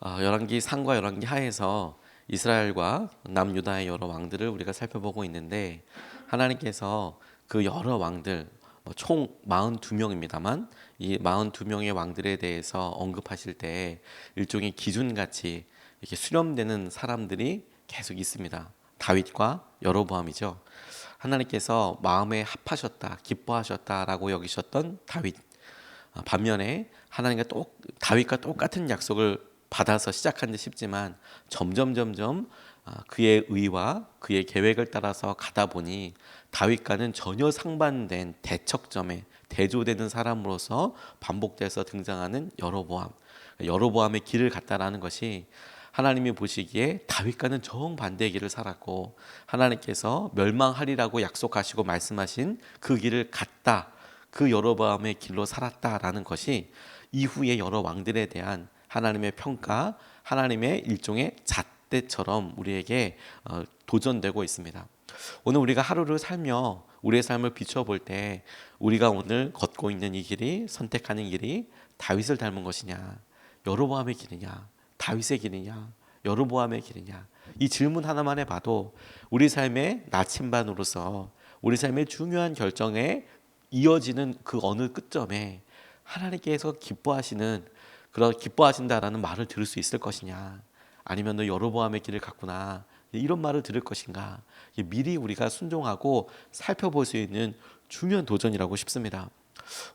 열왕기 상과 열왕기 하에서 이스라엘과 남유다의 여러 왕들을 우리가 살펴보고 있는데, 하나님께서 그 여러 왕들 총 42명입니다만 이 42명의 왕들에 대해서 언급하실 때 일종의 기준같이 이렇게 수렴되는 사람들이 계속 있습니다. 다윗과 여로보암이죠. 하나님께서 마음에 합하셨다, 기뻐하셨다라고 여기셨던 다윗, 반면에 하나님과 다윗과 똑같은 약속을 받아서 시작한 듯 싶지만 점점 그의 의와 그의 계획을 따라서 가다 보니 다윗과는 전혀 상반된 대척점에 대조되는 사람으로서 반복돼서 등장하는 여로보암의 길을 갔다라는 것이, 하나님이 보시기에 다윗과는 정반대의 길을 살았고 하나님께서 멸망하리라고 약속하시고 말씀하신 그 길을 갔다, 그 여로보암의 길로 살았다라는 것이 이후의 여러 왕들에 대한 하나님의 평가, 하나님의 일종의 잣대처럼 우리에게 도전되고 있습니다. 오늘 우리가 하루를 살며 우리의 삶을 비춰볼 때 우리가 오늘 걷고 있는 이 길이, 선택하는 길이 다윗을 닮은 것이냐, 여로보암의 길이냐, 다윗의 길이냐, 여로보암의 길이냐, 이 질문 하나만 해봐도 우리 삶의 나침반으로서 우리 삶의 중요한 결정에 이어지는 그 어느 끝점에 하나님께서 기뻐하신다라는 말을 들을 수 있을 것이냐, 아니면 너 여로보암의 길을 갔구나 이런 말을 들을 것인가, 미리 우리가 순종하고 살펴볼 수 있는 중요한 도전이라고 싶습니다.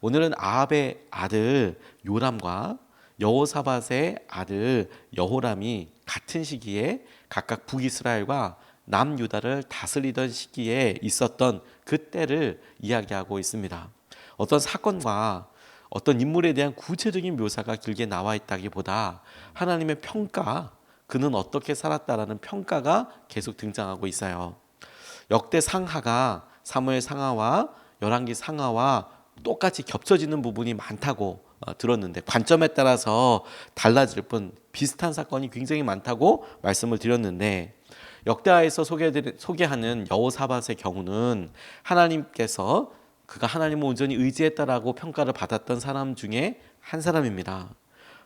오늘은 아합의 아들 요람과 여호사밧의 아들 여호람이 같은 시기에 각각 북이스라엘과 남유다를 다스리던 시기에 있었던 그때를 이야기하고 있습니다. 어떤 사건과 어떤 인물에 대한 구체적인 묘사가 길게 나와 있다기보다 하나님의 평가, 그는 어떻게 살았다라는 평가가 계속 등장하고 있어요. 역대 상하가 사무엘 상하와 열왕기 상하와 똑같이 겹쳐지는 부분이 많다고 들었는데, 관점에 따라서 달라질 뿐 비슷한 사건이 굉장히 많다고 말씀을 드렸는데, 역대하에서 소개하는 여호사밧의 경우는 하나님께서 그가 하나님을 온전히 의지했다라고 평가를 받았던 사람 중에 한 사람입니다.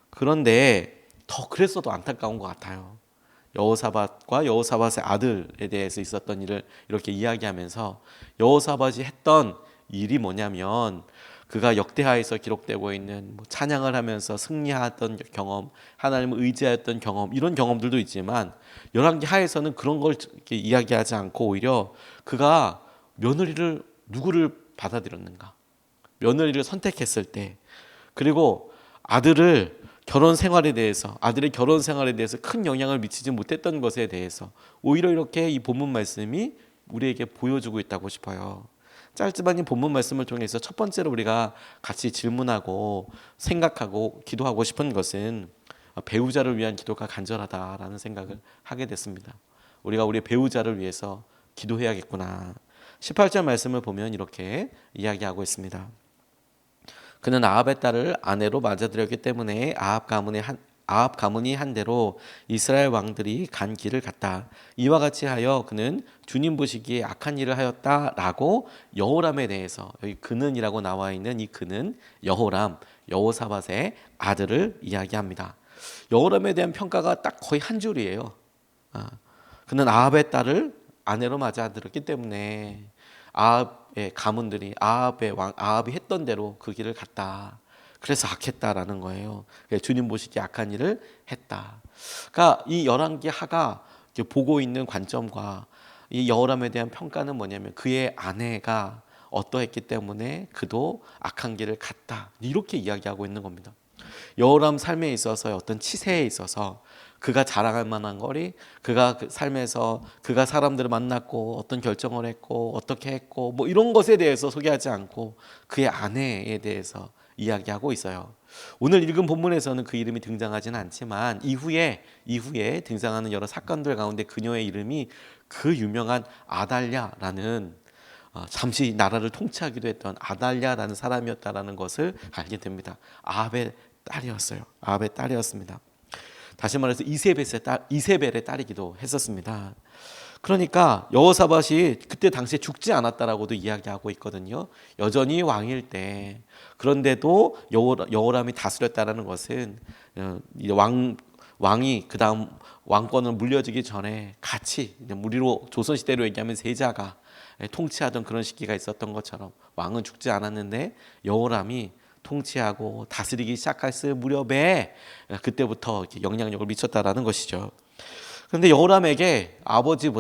그런데 더 그랬어도 안타까운 것 같아요. 여호사밧과 여호사밧의 아들에 대해서 있었던 일을 이렇게 이야기하면서 여호사밧이 했던 일이 뭐냐면, 그가 역대하에서 기록되고 있는 찬양을 하면서 승리했던 경험, 하나님을 의지했던 경험, 이런 경험들도 있지만 열왕기 하에서는 그런 걸 이렇게 이야기하지 않고 오히려 그가 누구를 받아들였는가, 며느리를 선택했을 때, 그리고 아들의 결혼 생활에 대해서 큰 영향을 미치지 못했던 것에 대해서 오히려 이렇게 이 본문 말씀이 우리에게 보여주고 있다고 싶어요. 짧지만 이 본문 말씀을 통해서 첫 번째로 우리가 같이 질문하고 생각하고 기도하고 싶은 것은, 배우자를 위한 기도가 간절하다라는 생각을 하게 됐습니다. 우리가 우리 배우자를 위해서 기도해야겠구나. 18절 말씀을 보면 이렇게 이야기하고 있습니다. 그는 아합의 딸을 아내로 맞아들였기 때문에 아합 가문이 한 대로 이스라엘 왕들이 간 길을 갔다. 이와 같이 하여 그는 주님 보시기에 악한 일을 하였다라고 여호람에 대해서, 여기 그는이라고 나와 있는 이 그는 여호람, 여호사밧의 아들을 이야기합니다. 여호람에 대한 평가가 딱 거의 한 줄이에요. 그는 아합의 딸을 아내로 맞아들였기 때문에 아합의 가문들이 아합이 했던 대로 그 길을 갔다. 그래서 악했다라는 거예요. 주님 보시기에 악한 일을 했다. 그러니까 이 열왕기 하가 보고 있는 관점과 이 여호람에 대한 평가는 뭐냐면, 그의 아내가 어떠했기 때문에 그도 악한 길을 갔다, 이렇게 이야기하고 있는 겁니다. 여호람 삶에 있어서의 어떤 치세에 있어서 그가 자랑할 만한 거리, 그가 그 삶에서 그가 사람들을 만났고 어떤 결정을 했고 어떻게 했고 이런 것에 대해서 소개하지 않고 그의 아내에 대해서 이야기하고 있어요. 오늘 읽은 본문에서는 그 이름이 등장하지는 않지만 이후에 등장하는 여러 사건들 가운데 그녀의 이름이 그 유명한 아달랴라는, 잠시 나라를 통치하기도 했던 아달랴라는 사람이었다라는 것을 알게 됩니다. 아합의 딸이었습니다. 다시 말해서 이세벨의 딸이기도 했었습니다. 그러니까 여호사밧이 그때 당시에 죽지 않았다라고도 이야기하고 있거든요. 여전히 왕일 때. 그런데도 여호람이 다스렸다라는 것은 왕이 그 다음 왕권을 물려주기 전에 같이 우리로 조선시대로 얘기하면 세자가 통치하던 그런 시기가 있었던 것처럼 왕은 죽지 않았는데 여호람이 통치하고 다스리기 시작했을 무렵에 그때부터 영향력을 미쳤다라는 것이죠. 그런데 여호람에게 아버지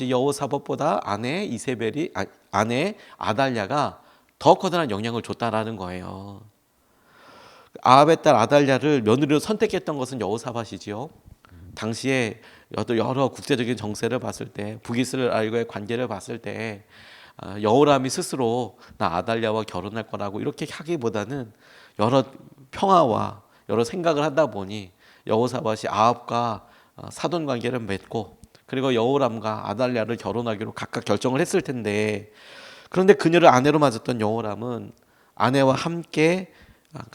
여호사밧보다 아내 아달랴가 더 커다란 영향을 줬다라는 거예요. 아합의 딸 아달랴를 며느리로 선택했던 것은 여호사밧이지요. 당시에 여러 국제적인 정세를 봤을 때, 북이스라엘과의 관계를 봤을 때 여호람이 스스로 나 아달랴와 결혼할 거라고 이렇게 하기보다는 여러 평화와 여러 생각을 하다 보니 여호사밧이 아합과 사돈 관계를 맺고, 그리고 여호람과 아달랴를 결혼하기로 각각 결정을 했을 텐데, 그런데 그녀를 아내로 맞았던 여호람은 아내와 함께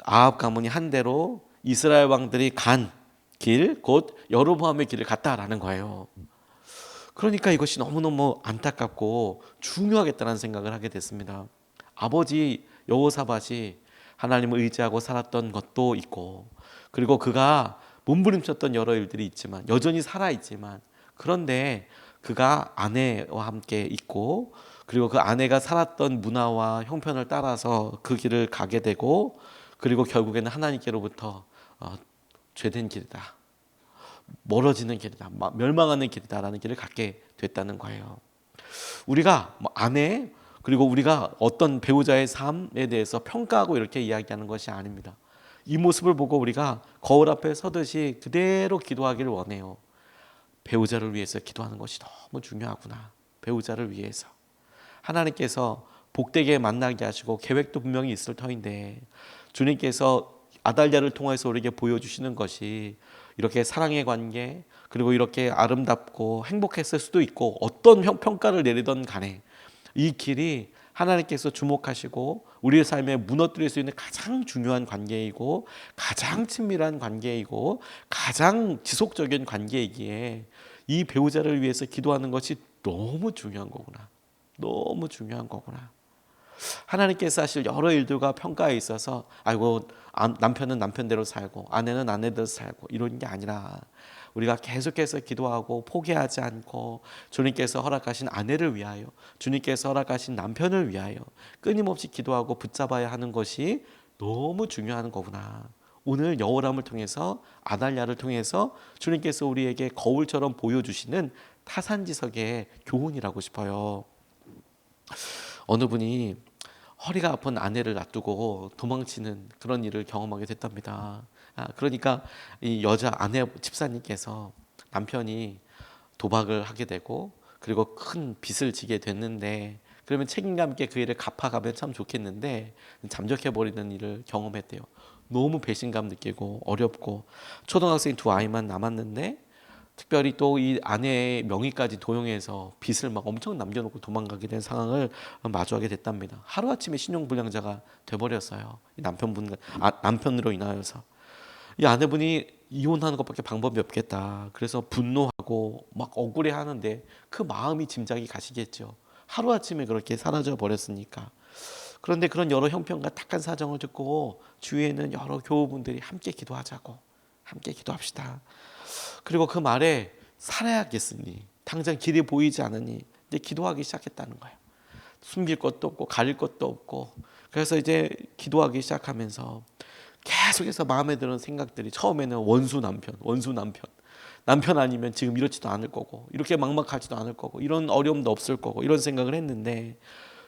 아합 가문이 한 대로 이스라엘 왕들이 간 길, 곧 여로보암의 길을 갔다라는 거예요. 그러니까 이것이 너무너무 안타깝고 중요하겠다는 생각을 하게 됐습니다. 아버지 여호사밧이 하나님을 의지하고 살았던 것도 있고, 그리고 그가 몸부림쳤던 여러 일들이 있지만, 여전히 살아있지만, 그런데 그가 아내와 함께 있고, 그리고 그 아내가 살았던 문화와 형편을 따라서 그 길을 가게 되고, 그리고 결국에는 하나님께로부터 죄된 길이다, 멀어지는 길이다, 멸망하는 길이다라는 길을 갖게 됐다는 거예요. 우리가 아내, 그리고 우리가 어떤 배우자의 삶에 대해서 평가하고 이렇게 이야기하는 것이 아닙니다. 이 모습을 보고 우리가 거울 앞에 서듯이 그대로 기도하기를 원해요. 배우자를 위해서 기도하는 것이 너무 중요하구나. 배우자를 위해서 하나님께서 복되게 만나게 하시고 계획도 분명히 있을 터인데, 주님께서 아달랴를 통해서 우리에게 보여주시는 것이 이렇게 사랑의 관계, 그리고 이렇게 아름답고 행복했을 수도 있고, 어떤 평가를 내리던 간에 이 길이 하나님께서 주목하시고 우리의 삶에 무너뜨릴 수 있는 가장 중요한 관계이고, 가장 친밀한 관계이고, 가장 지속적인 관계이기에 이 배우자를 위해서 기도하는 것이 너무 중요한 거구나. 너무 중요한 거구나. 하나님께서 사실 여러 일들과 평가에 있어서 아이고 남편은 남편대로 살고 아내는 아내대로 살고 이런 게 아니라, 우리가 계속해서 기도하고 포기하지 않고 주님께서 허락하신 아내를 위하여, 주님께서 허락하신 남편을 위하여 끊임없이 기도하고 붙잡아야 하는 것이 너무 중요한 거구나. 오늘 여호람을 통해서, 아달랴를 통해서 주님께서 우리에게 거울처럼 보여주시는 타산지석의 교훈이라고 싶어요. 어느 분이 허리가 아픈 아내를 놔두고 도망치는 그런 일을 경험하게 됐답니다. 그러니까 이 여자 아내 집사님께서 남편이 도박을 하게 되고, 그리고 큰 빚을 지게 됐는데, 그러면 책임감 있게 그 일을 갚아가면 참 좋겠는데 잠적해버리는 일을 경험했대요. 너무 배신감 느끼고 어렵고, 초등학생 두 아이만 남았는데 특별히 또 이 아내의 명의까지 도용해서 빚을 막 엄청 남겨놓고 도망가게 된 상황을 마주하게 됐답니다. 하루아침에 신용불량자가 돼버렸어요. 이 남편으로 인하여서. 이 아내분이 이혼하는 것밖에 방법이 없겠다. 그래서 분노하고 막 억울해하는데 그 마음이 짐작이 가시겠죠. 하루아침에 그렇게 사라져 버렸으니까. 그런데 그런 여러 형편과 tak한 사정을 듣고 주위에는 여러 교우분들이 함께 기도하자고, 함께 기도합시다. 그리고 그 말에 살아야겠으니 당장 길이 보이지 않으니 이제 기도하기 시작했다는 거예요. 숨길 것도 없고 가릴 것도 없고, 그래서 이제 기도하기 시작하면서 계속해서 마음에 드는 생각들이, 처음에는 원수 남편 아니면 지금 이렇지도 않을 거고, 이렇게 막막하지도 않을 거고, 이런 어려움도 없을 거고, 이런 생각을 했는데,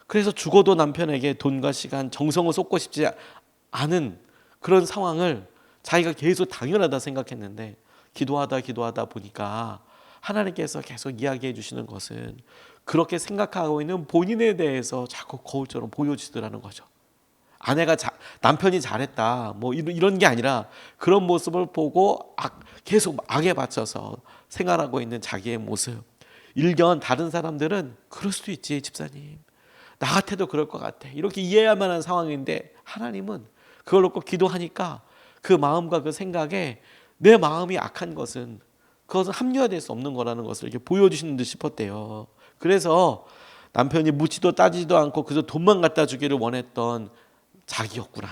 그래서 죽어도 남편에게 돈과 시간, 정성을 쏟고 싶지 않은 그런 상황을 자기가 계속 당연하다 생각했는데, 기도하다 보니까 하나님께서 계속 이야기해 주시는 것은 그렇게 생각하고 있는 본인에 대해서 자꾸 거울처럼 보여주시더라는 거죠. 남편이 잘했다 뭐 이런 게 아니라, 그런 모습을 보고 계속 악에 받쳐서 생활하고 있는 자기의 모습. 일견 다른 사람들은 그럴 수도 있지, 집사님, 나 같아도 그럴 것 같아, 이렇게 이해할 만한 상황인데, 하나님은 그걸 놓고 기도하니까 그 마음과 그 생각에 내 마음이 악한 것은, 그것은 합리화될 수 없는 거라는 것을 이렇게 보여주시는 듯 싶었대요. 그래서 남편이 묻지도 따지지도 않고 그저 돈만 갖다 주기를 원했던 자기였구나.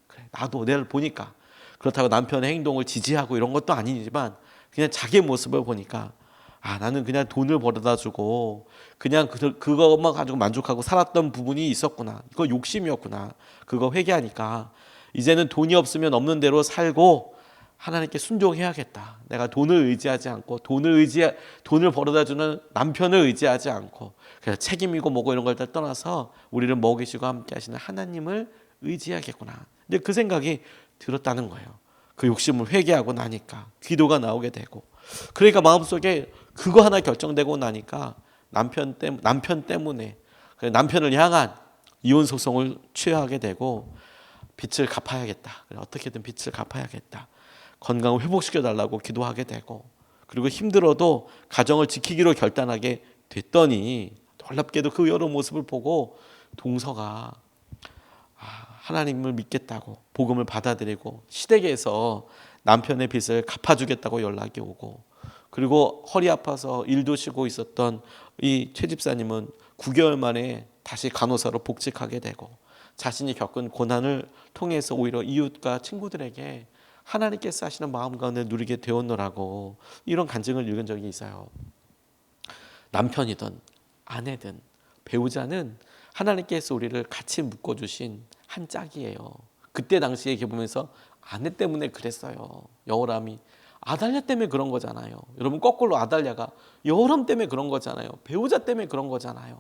그래, 나도 내를 보니까, 그렇다고 남편의 행동을 지지하고 이런 것도 아니지만 그냥 자기의 모습을 보니까 나는 그냥 돈을 벌어다 주고 그냥 그것만 가지고 만족하고 살았던 부분이 있었구나. 그거 욕심이었구나. 그거 회개하니까 이제는 돈이 없으면 없는 대로 살고 하나님께 순종해야겠다. 내가 돈을 의지하지 않고 돈을 벌어다 주는 남편을 의지하지 않고 그래서 책임이고 뭐고 이런 걸 다 떠나서 우리를 먹이시고 함께 하시는 하나님을 의지하겠구나. 근데 그 생각이 들었다는 거예요. 그 욕심을 회개하고 나니까 기도가 나오게 되고, 그러니까 마음속에 그거 하나 결정되고 나니까 남편 때문에 남편을 향한 이혼 소송을 취하게 되고, 빚을 갚아야겠다. 어떻게든 빚을 갚아야겠다. 건강을 회복시켜 달라고 기도하게 되고, 그리고 힘들어도 가정을 지키기로 결단하게 됐더니 놀랍게도 그 여러 모습을 보고 동서가 하나님을 믿겠다고 복음을 받아들이고 시댁에서 남편의 빚을 갚아주겠다고 연락이 오고, 그리고 허리 아파서 일도 쉬고 있었던 이 최 집사님은 9개월 만에 다시 간호사로 복직하게 되고, 자신이 겪은 고난을 통해서 오히려 이웃과 친구들에게 하나님께서 하시는 마음 가운데 누리게 되었노라고 이런 간증을 읽은 적이 있어요. 남편이든 아내든 배우자는 하나님께서 우리를 같이 묶어주신 한 짝이에요. 그때 당시에 이렇게 보면서 아내 때문에 그랬어요. 여호람이 아달랴 때문에 그런 거잖아요. 여러분, 거꾸로 아달랴가 여호람 때문에 그런 거잖아요. 배우자 때문에 그런 거잖아요.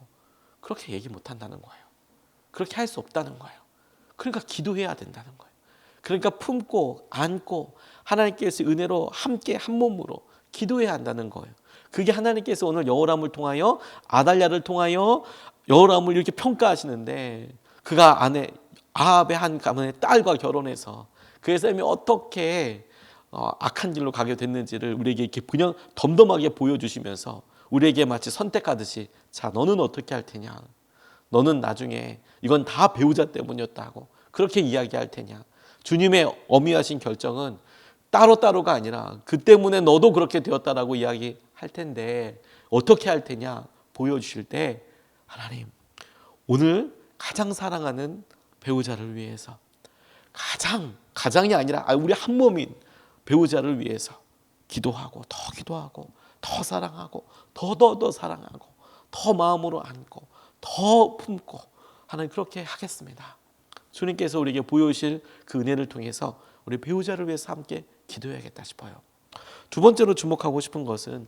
그렇게 얘기 못 한다는 거예요. 그렇게 할 수 없다는 거예요. 그러니까 기도해야 된다는 거예요. 그러니까 품고 안고 하나님께서 은혜로 함께 한 몸으로 기도해야 한다는 거예요. 그게 하나님께서 오늘 여호람을 통하여 아달랴를 통하여 여호람을 이렇게 평가하시는데, 그가 아합의 한 가문의 딸과 결혼해서 그의 삶이 어떻게 악한 길로 가게 됐는지를 우리에게 이렇게 그냥 덤덤하게 보여주시면서 우리에게 마치 선택하듯이, 자, 너는 어떻게 할 테냐, 너는 나중에 이건 다 배우자 때문이었다고 그렇게 이야기할 테냐, 주님의 어미하신 결정은 따로따로가 아니라 그 때문에 너도 그렇게 되었다라고 이야기할 텐데 어떻게 할 테냐 보여주실 때, 하나님, 오늘 가장 사랑하는 배우자를 위해서, 가장이 아니라 우리 한 몸인 배우자를 위해서 기도하고 더 사랑하고 더 사랑하고 더 마음으로 안고 더 품고, 하나님 그렇게 하겠습니다. 주님께서 우리에게 보여주실 그 은혜를 통해서 우리 배우자를 위해서 함께 기도해야겠다 싶어요. 두 번째로 주목하고 싶은 것은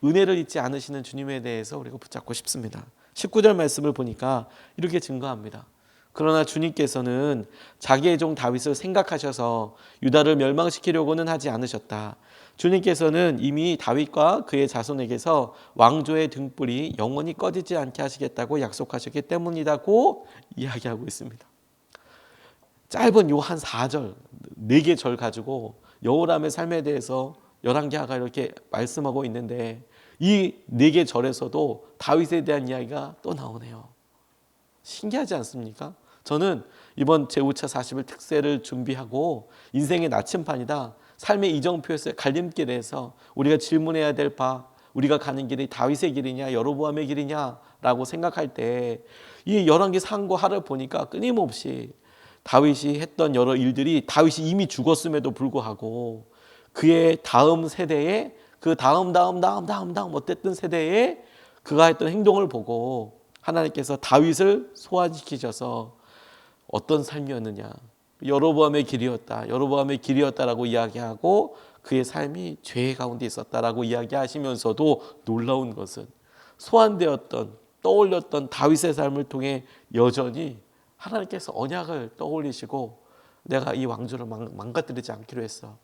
은혜를 잊지 않으시는 주님에 대해서 우리가 붙잡고 싶습니다. 19절 말씀을 보니까 이렇게 증거합니다. 그러나 주님께서는 자기의 종 다윗을 생각하셔서 유다를 멸망시키려고는 하지 않으셨다. 주님께서는 이미 다윗과 그의 자손에게서 왕조의 등불이 영원히 꺼지지 않게 하시겠다고 약속하셨기 때문이라고 이야기하고 있습니다. 짧은 요 한 4절, 4개 절 가지고 여호람의 삶에 대해서 열왕기하가 이렇게 말씀하고 있는데, 이 4개 절에서도 다윗에 대한 이야기가 또 나오네요. 신기하지 않습니까? 저는 이번 제5차 40일 특세를 준비하고 인생의 나침판이다, 삶의 이정표에서 갈림길에서 우리가 질문해야 될 바, 우리가 가는 길이 다윗의 길이냐 여로보암의 길이냐라고 생각할 때, 이 열왕기 상고 하를 보니까 끊임없이 다윗이 했던 여러 일들이, 다윗이 이미 죽었음에도 불구하고 그의 다음 세대에, 그 다음 어쨌든 세대에 그가 했던 행동을 보고 하나님께서 다윗을 소환시키셔서 어떤 삶이었느냐, 여로보암의 길이었다라고 이야기하고 그의 삶이 죄 가운데 있었다라고 이야기하시면서도 놀라운 것은 소환되었던, 떠올렸던 다윗의 삶을 통해 여전히 하나님께서 언약을 떠올리시고, 내가 이 왕조를 망가뜨리지 않기로 했어,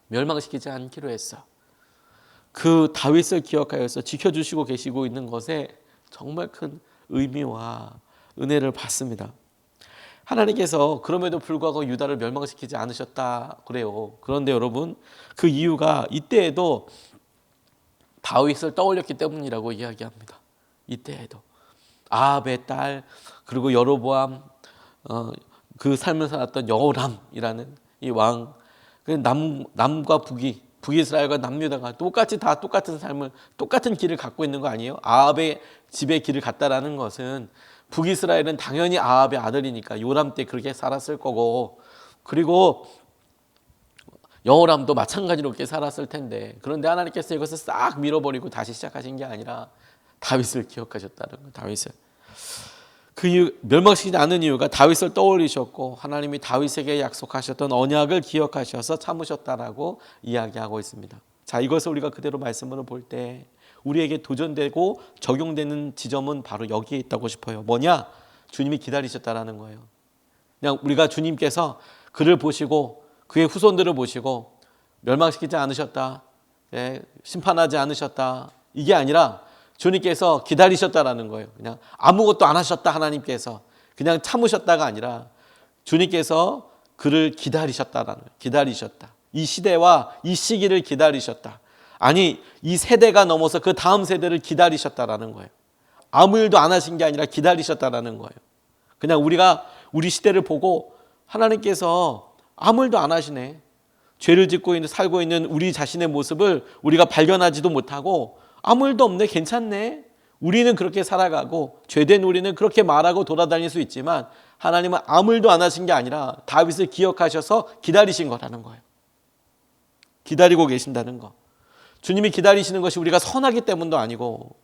멸망시키지 않기로 했어, 그 다윗을 기억하여서 지켜주시고 계시고 있는 것에 정말 큰 의미와 은혜를 받습니다. 하나님께서 그럼에도 불구하고 유다를 멸망시키지 않으셨다 그래요. 그런데 여러분, 그 이유가 이때에도 다윗을 떠올렸기 때문이라고 이야기합니다. 이때에도 아합의 딸, 그리고 여로보암, 그 삶을 살았던 여호람이라는 이 왕, 남과 북이스라엘과 남유다가 똑같이 다 똑같은 삶을, 똑같은 길을 갖고 있는 거 아니에요? 아합의 집의 길을 갔다라는 것은 북이스라엘은 당연히 아합의 아들이니까 요람 때 그렇게 살았을 거고, 그리고 여호람도 마찬가지로 그렇게 살았을 텐데, 그런데 하나님께서 이것을 싹 밀어버리고 다시 시작하신 게 아니라 다윗을 기억하셨다는 거예요. 다윗을. 그 이유, 멸망시키지 않은 이유가 다윗을 떠올리셨고 하나님이 다윗에게 약속하셨던 언약을 기억하셔서 참으셨다라고 이야기하고 있습니다. 자, 이것을 우리가 그대로 말씀으로 볼 때 우리에게 도전되고 적용되는 지점은 바로 여기에 있다고 싶어요. 뭐냐? 주님이 기다리셨다라는 거예요. 그냥 우리가 주님께서 그를 보시고 그의 후손들을 보시고 멸망시키지 않으셨다, 심판하지 않으셨다, 이게 아니라 주님께서 기다리셨다라는 거예요. 그냥 아무것도 안 하셨다. 하나님께서 그냥 참으셨다가 아니라 주님께서 그를 기다리셨다라는 거예요. 기다리셨다. 이 시대와 이 시기를 기다리셨다. 아니, 이 세대가 넘어서 그 다음 세대를 기다리셨다라는 거예요. 아무 일도 안 하신 게 아니라 기다리셨다라는 거예요. 그냥 우리가 우리 시대를 보고 하나님께서 아무 일도 안 하시네, 죄를 짓고 살고 있는 우리 자신의 모습을 우리가 발견하지도 못하고 아무 일도 없네, 괜찮네, 우리는 그렇게 살아가고 죄된 우리는 그렇게 말하고 돌아다닐 수 있지만 하나님은 아무 일도 안 하신 게 아니라 다윗을 기억하셔서 기다리신 거라는 거예요. 기다리고 계신다는 거. 주님이 기다리시는 것이 우리가 선하기 때문도 아니고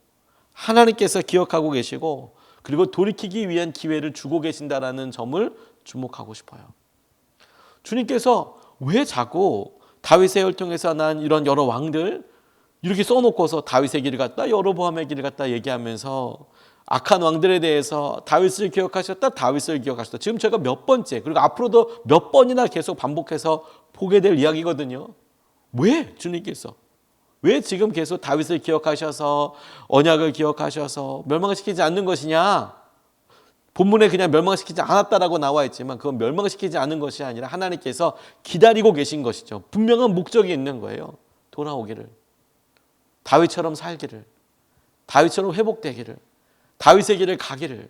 하나님께서 기억하고 계시고 그리고 돌이키기 위한 기회를 주고 계신다라는 점을 주목하고 싶어요. 주님께서 왜 자꾸 다윗의 혈통에서 난 이런 여러 왕들 이렇게 써놓고서 다윗의 길을 갔다 여로보암의 길을 갔다 얘기하면서 악한 왕들에 대해서 다윗을 기억하셨다, 다윗을 기억하셨다. 지금 제가 몇 번째, 그리고 앞으로도 몇 번이나 계속 반복해서 보게 될 이야기거든요. 왜 주님께서 왜 지금 계속 다윗을 기억하셔서 언약을 기억하셔서 멸망시키지 않는 것이냐? 본문에 그냥 멸망시키지 않았다라고 나와 있지만 그건 멸망시키지 않은 것이 아니라 하나님께서 기다리고 계신 것이죠. 분명한 목적이 있는 거예요. 돌아오기를, 다윗처럼 살기를, 다윗처럼 회복되기를, 다윗의 길을 가기를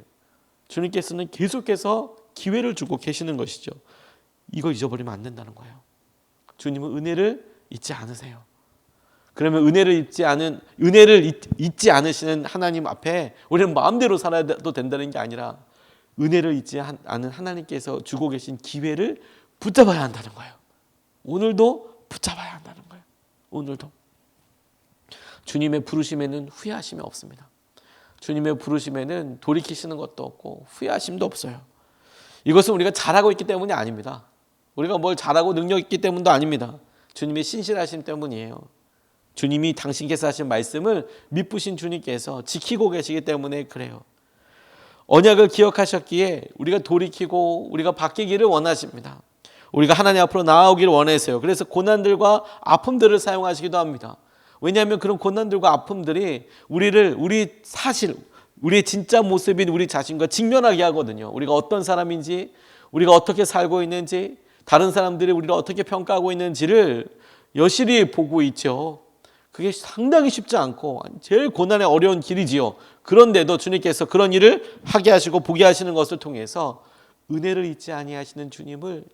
주님께서는 계속해서 기회를 주고 계시는 것이죠. 이거 잊어버리면 안 된다는 거예요. 주님은 은혜를 잊지 않으세요. 그러면 은혜를 잊지 않으시는 하나님 앞에 우리는 마음대로 살아도 된다는 게 아니라 은혜를 잊지 않은 하나님께서 주고 계신 기회를 붙잡아야 한다는 거예요. 오늘도 붙잡아야 한다는 거예요. 오늘도. 주님의 부르심에는 후회하심이 없습니다. 주님의 부르심에는 돌이키시는 것도 없고 후회하심도 없어요. 이것은 우리가 잘하고 있기 때문이 아닙니다. 우리가 뭘 잘하고 능력 있기 때문도 아닙니다. 주님의 신실하심 때문이에요. 주님이 당신께서 하신 말씀을 믿으신 주님께서 지키고 계시기 때문에 그래요. 언약을 기억하셨기에 우리가 돌이키고 우리가 바뀌기를 원하십니다. 우리가 하나님 앞으로 나아오기를 원하세요. 그래서 고난들과 아픔들을 사용하시기도 합니다. 왜냐하면 그런 고난들과 아픔들이 우리의 진짜 모습인 우리 자신과 직면하게 하거든요. 우리가 어떤 사람인지, 우리가 어떻게 살고 있는지, 다른 사람들이 우리를 어떻게 평가하고 있는지를 여실히 보고 있죠. 그게 상당히 쉽지 않고 제일 고난의 어려운 길이지요. 그런데도 주님께서 그런 일을 하게 하시고 보게 하시는 것을 통해서 은혜를 잊지 아니하시는 주님을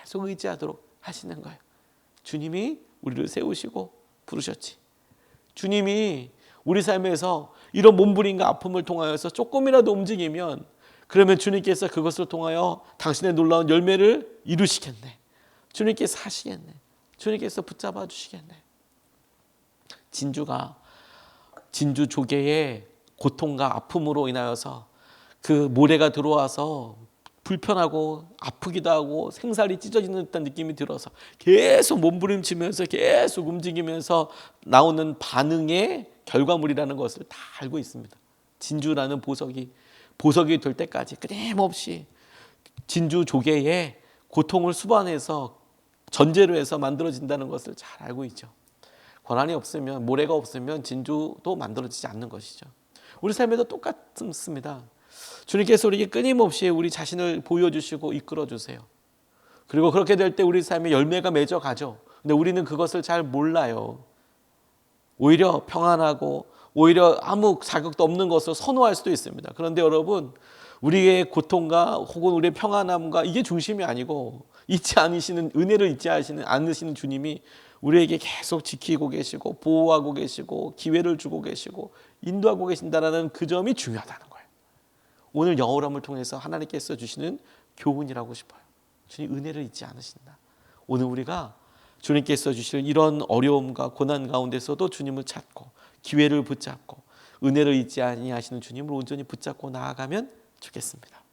계속 의지하도록 하시는 거예요. 주님이 우리를 세우시고 부르셨지. 주님이 우리 삶에서 이런 몸부림과 아픔을 통하여서 조금이라도 움직이면 그러면 주님께서 그것을 통하여 당신의 놀라운 열매를 이루시겠네. 주님께서 하시겠네. 주님께서 붙잡아 주시겠네. 진주 조개의 고통과 아픔으로 인하여서 그 모래가 들어와서 불편하고 아프기도 하고 생살이 찢어지는 듯한 느낌이 들어서 계속 몸부림치면서 계속 움직이면서 나오는 반응의 결과물이라는 것을 다 알고 있습니다. 진주라는 보석이 될 때까지 끊임없이 진주 조개의 고통을 수반해서 전제로 해서 만들어진다는 것을 잘 알고 있죠. 고난이 없으면, 모래가 없으면 진주도 만들어지지 않는 것이죠. 우리 삶에도 똑같습니다. 주님께서 우리에게 끊임없이 우리 자신을 보여주시고 이끌어주세요. 그리고 그렇게 될 때 우리 삶에 열매가 맺어가죠. 근데 우리는 그것을 잘 몰라요. 오히려 평안하고 오히려 아무 자격도 없는 것을 선호할 수도 있습니다. 그런데 여러분, 우리의 고통과 혹은 우리의 평안함과 이게 중심이 아니고 은혜를 잊지 않으시는 주님이 우리에게 계속 지키고 계시고 보호하고 계시고 기회를 주고 계시고 인도하고 계신다는 그 점이 중요하다는 거예요. 오늘 여호람을 통해서 하나님께서 주시는 교훈이라고 싶어요. 주님 은혜를 잊지 않으신다. 오늘 우리가 주님께서 주실 이런 어려움과 고난 가운데서도 주님을 찾고 기회를 붙잡고 은혜를 잊지 아니하시는 주님을 온전히 붙잡고 나아가면 좋겠습니다.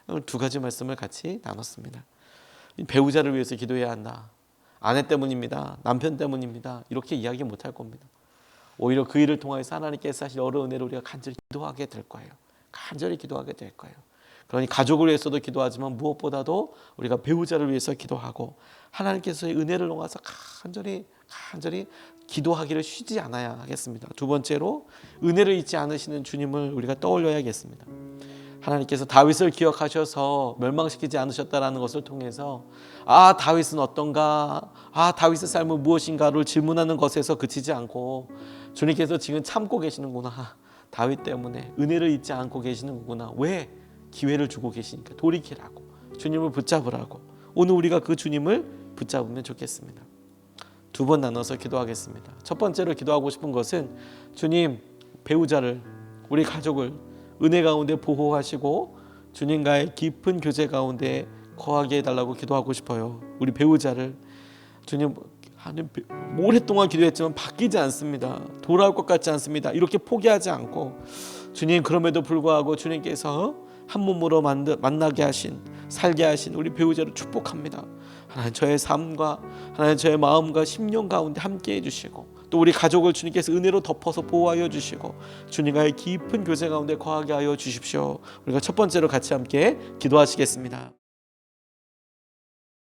오늘 두 가지 말씀을 같이 나눴습니다. 배우자를 위해서 기도해야 한다. 아내 때문입니다. 남편 때문입니다. 이렇게 이야기 못할 겁니다. 오히려 그 일을 통해서 하나님께서 하실 여러 은혜를 우리가 간절히 기도하게 될 거예요. 간절히 기도하게 될 거예요. 그러니 가족을 위해서도 기도하지만 무엇보다도 우리가 배우자를 위해서 기도하고 하나님께서의 은혜를 넘어서 간절히 기도하기를 쉬지 않아야 하겠습니다. 두 번째로 은혜를 잊지 않으시는 주님을 우리가 떠올려야겠습니다. 하나님께서 다윗을 기억하셔서 멸망시키지 않으셨다라는 것을 통해서 다윗은 어떤가, 다윗의 삶은 무엇인가를 질문하는 것에서 그치지 않고 주님께서 지금 참고 계시는구나. 다윗 때문에 은혜를 잊지 않고 계시는구나. 왜? 기회를 주고 계시니까 돌이키라고, 주님을 붙잡으라고. 오늘 우리가 그 주님을 붙잡으면 좋겠습니다. 두 번 나눠서 기도하겠습니다. 첫 번째로 기도하고 싶은 것은 주님, 배우자를, 우리 가족을 은혜 가운데 보호하시고 주님과의 깊은 교제 가운데 거하게 해달라고 기도하고 싶어요. 우리 배우자를 주님, 오랫동안 기도했지만 바뀌지 않습니다. 돌아올 것 같지 않습니다. 이렇게 포기하지 않고 주님, 그럼에도 불구하고 주님께서 한 몸으로 만나게 하신, 살게 하신 우리 배우자를 축복합니다. 하나님, 저의 삶과 하나님, 저의 마음과 심령 가운데 함께 해주시고 또 우리 가족을 주님께서 은혜로 덮어서 보호하여 주시고 주님과의 깊은 교제 가운데 거하게 하여 주십시오. 우리가 첫 번째로 같이 함께 기도하시겠습니다.